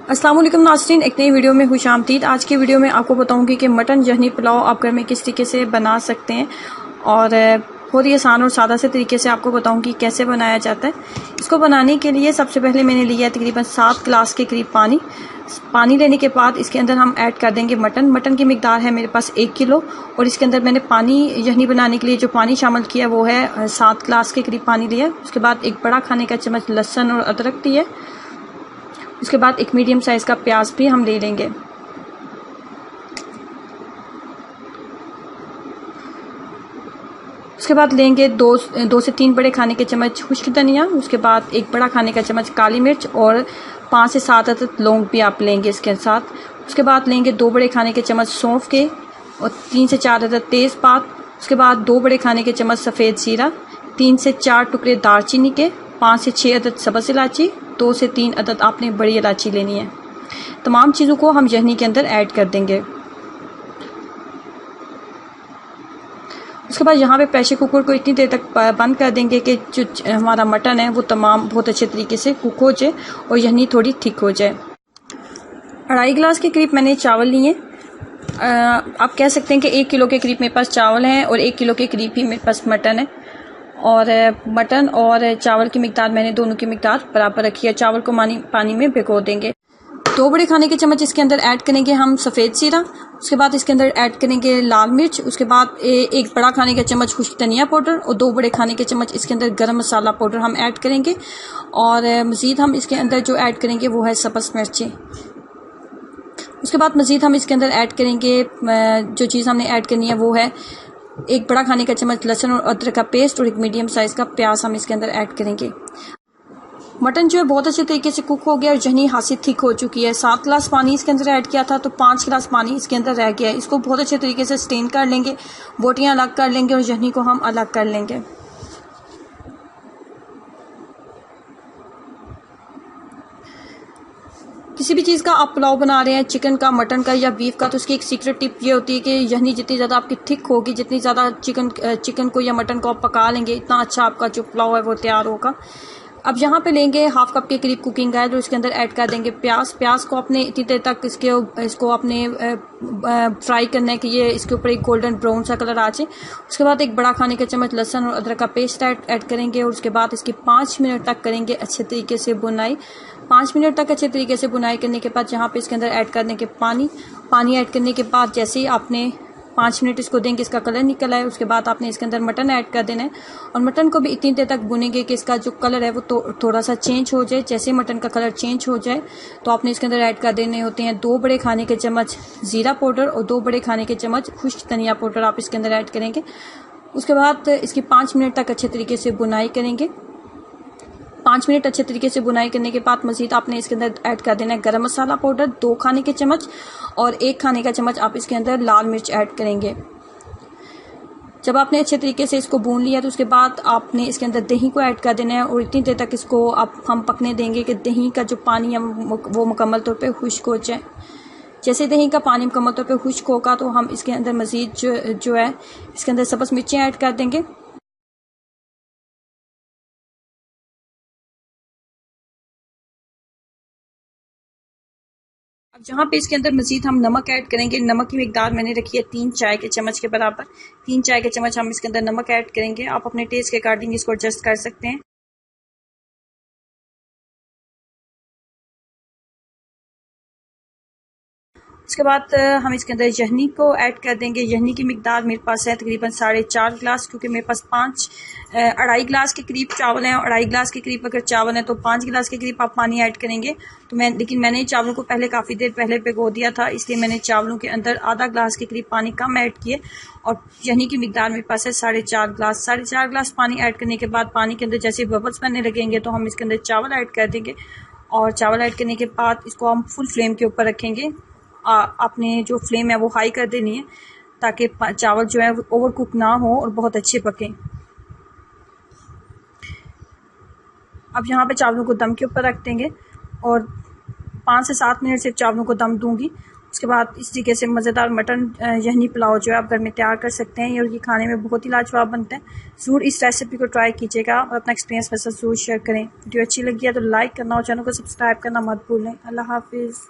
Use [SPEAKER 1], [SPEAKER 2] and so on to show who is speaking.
[SPEAKER 1] अस्सलाम वालेकुम नाज़रीन, एक नई वीडियो में खुशामदीद। आज की वीडियो में आपको बताऊंगी कि मटन यखनी पुलाव आप घर में किस तरीके से बना सकते हैं और बहुत ही आसान और सादा से तरीके से आपको बताऊंगी कैसे बनाया जाता है। इसको बनाने के लिए सबसे पहले मैंने लिया तकरीबन 7 गिलास के करीब पानी लेने के बाद इसके अंदर हम ऐड कर देंगे मटन की मिकदार है मेरे पास 1 किलो और इसके अंदर मैंने पानी यखनी बनाने के लिए जो पानी शामिल किया वो है 7 गिलास के करीब पानी लिया। उसके बाद एक बड़ा खाने का चम्मच लहसुन और अदरक दिए। उसके बाद एक मीडियम साइज़ का प्याज भी हम ले लेंगे। उसके बाद लेंगे दो से 3 बड़े खाने के चम्मच खुश्क धनिया। उसके बाद एक बड़ा खाने का चम्मच काली मिर्च और 5 से 7 अदद लौंग भी आप लेंगे इसके साथ। उसके बाद लेंगे 2 बड़े खाने के चम्मच सौंफ के और 3 से 4 अदद तेज़पात। उसके बाद 2 बड़े खाने के चम्मच सफ़ेद जीरा, 3 से 4 टुकड़े दालचीनी के, 5 से 6 अदद सब्ज़ इलायची, 2 से 3 अदद आपने बड़ी इलायची लेनी है। तमाम चीज़ों को हम यखनी के अंदर ऐड कर देंगे। उसके बाद यहाँ पे प्रेशर कुकर को इतनी देर तक बंद कर देंगे कि जो हमारा मटन है वो तमाम बहुत अच्छे तरीके से कुक हो जाए और यखनी थोड़ी थिक हो जाए। 2.5 गिलास के करीब मैंने चावल लिए। आप कह सकते हैं कि 1 किलो के करीब मेरे पास चावल हैं और 1 किलो के करीब ही मेरे पास मटन है। और मटन और चावल की मिकदार मैंने दोनों की मिकदार बराबर रखी है। चावल को पानी में भिगो देंगे। 2 बड़े खाने के चम्मच इसके अंदर ऐड करेंगे हम सफ़ेद जीरा। उसके बाद इसके अंदर ऐड करेंगे लाल मिर्च। उसके बाद एक बड़ा खाने का चम्मच खुश्क धनिया पाउडर और 2 बड़े खाने के चम्मच इसके अंदर गरम मसाला पाउडर हम ऐड करेंगे। और मज़ीद हम इसके अंदर जो ऐड करेंगे वो है सब्ज़ मिर्ची। उसके बाद मज़ीद हम इसके अंदर ऐड करेंगे जो चीज़ हमने ऐड करनी है वो है एक बड़ा खाने का चम्मच लहसुन और अदरक का पेस्ट और एक मीडियम साइज़ का प्याज हम इसके अंदर ऐड करेंगे। मटन जो है बहुत अच्छे तरीके से कुक हो गया और यखनी हासिल थिक हो चुकी है। 7 गिलास पानी इसके अंदर ऐड किया था तो 5 गिलास पानी इसके अंदर रह गया है। इसको बहुत अच्छे तरीके से स्टेन कर लेंगे, बोटियां अलग कर लेंगे और यखनी को हम अलग कर लेंगे। किसी भी चीज़ का आप पुलाव बना रहे हैं, चिकन का, मटन का या बीफ का, तो उसकी एक सीक्रेट टिप ये होती है कि यखनी जितनी ज़्यादा आपकी थिक होगी, जितनी ज़्यादा चिकन को या मटन को आप पका लेंगे, इतना अच्छा आपका जो पुलाव है वो तैयार होगा। अब यहाँ पे लेंगे हाफ कप के करीब कुकिंग ऑयल और इसके अंदर ऐड कर देंगे प्याज को अपने इतनी देर तक इसको अपने फ्राई करना है कि ये इसके ऊपर एक गोल्डन ब्राउन सा कलर आ जाए। उसके बाद एक बड़ा खाने का चम्मच लहसुन और अदरक का पेस्ट ऐड करेंगे और उसके बाद इसकी 5 मिनट तक करेंगे अच्छे तरीके से बुनाई। 5 मिनट तक अच्छे तरीके से बुनाई करने के बाद यहाँ पे इसके अंदर ऐड कर देंगे पानी ऐड करने के बाद जैसे ही आपने 5 मिनट इसको देंगे, इसका कलर निकल आए, उसके बाद आपने इसके अंदर मटन ऐड कर देना है और मटन को भी इतनी देर तक भुनेंगे कि इसका जो कलर है वो थोड़ा सा चेंज हो जाए। जैसे मटन का कलर चेंज हो जाए तो आपने इसके अंदर ऐड कर देने होते हैं 2 बड़े खाने के चम्मच ज़ीरा पाउडर और 2 बड़े खाने के चम्मच खुश्क धनिया पाउडर आप इसके अंदर ऐड करेंगे। उसके बाद इसकी 5 मिनट तक अच्छे तरीके से बुनाई करेंगे। 5 मिनट अच्छे तरीके से बुनाई करने के बाद मज़ीद आपने इसके अंदर ऐड कर देना है गरम मसाला पाउडर 2 खाने के चम्मच और 1 खाने का चम्मच आप इसके अंदर लाल मिर्च ऐड करेंगे। जब आपने अच्छे तरीके से इसको भून लिया तो उसके बाद आपने इसके अंदर दही को ऐड कर देना है और इतनी देर तक इसको हम पकने देंगे कि दही का जो पानी है वो मुकम्मल तौर पे खुश्क हो जाए। जैसे दही का पानी मुकम्मल तौर पे खुश्क होगा तो हम इसके अंदर मज़ीद जो है इसके अंदर सब्ज़ मिर्चें ऐड कर देंगे। अब जहाँ पे इसके अंदर मज़ीद हम नमक ऐड करेंगे। नमक की मिकदार मैंने रखी है 3 चाय के चम्मच के बराबर। 3 चाय के चम्मच हम इसके अंदर नमक ऐड करेंगे। आप अपने टेस्ट के अकॉर्डिंग इसको एडजस्ट कर सकते हैं। उसके बाद हम इसके अंदर यखनी को ऐड कर देंगे। यखनी की मिकदार मेरे पास है तकरीबन 4.5 गिलास, क्योंकि मेरे पास 2.5 गिलास के करीब चावल हैं और 2.5 गिलास के करीब अगर चावल है तो 5 गिलास के करीब आप पानी ऐड करेंगे। तो लेकिन मैंने चावलों को पहले काफ़ी देर पहले भिगो दिया था, इसलिए मैंने चावलों के अंदर आधा गिलास के करीब पानी कम ऐड किए और यखनी की मिकदार मेरे पास है 4.5 गिलास। 4.5 गिलास पानी ऐड करने के बाद पानी के अंदर जैसे बबल्स बनने लगेंगे तो हम इसके अंदर चावल ऐड कर देंगे और चावल ऐड करने के बाद इसको हम फुल फ्लेम के ऊपर रखेंगे। आपने जो फ्लेम है वो हाई कर देनी है ताकि चावल जो है ओवर कुक ना हो और बहुत अच्छे पकें। अब यहाँ पे चावलों को दम के ऊपर रख देंगे और 5 से 7 मिनट से चावलों को दम दूंगी। उसके बाद इस तरीके से मज़ेदार मटन यखनी पुलाव जो है आप घर में तैयार कर सकते हैं और ये खाने में बहुत ही लाजवाब बनता है। ज़रूर इस रेसिपी को ट्राई कीजिएगा और अपना एक्सपीरियंस मेरे साथ ज़रूर शेयर करें। वीडियो अच्छी लगी है तो लाइक करना और चैनल को सब्सक्राइब करना मत भूलें। अल्लाह हाफिज़।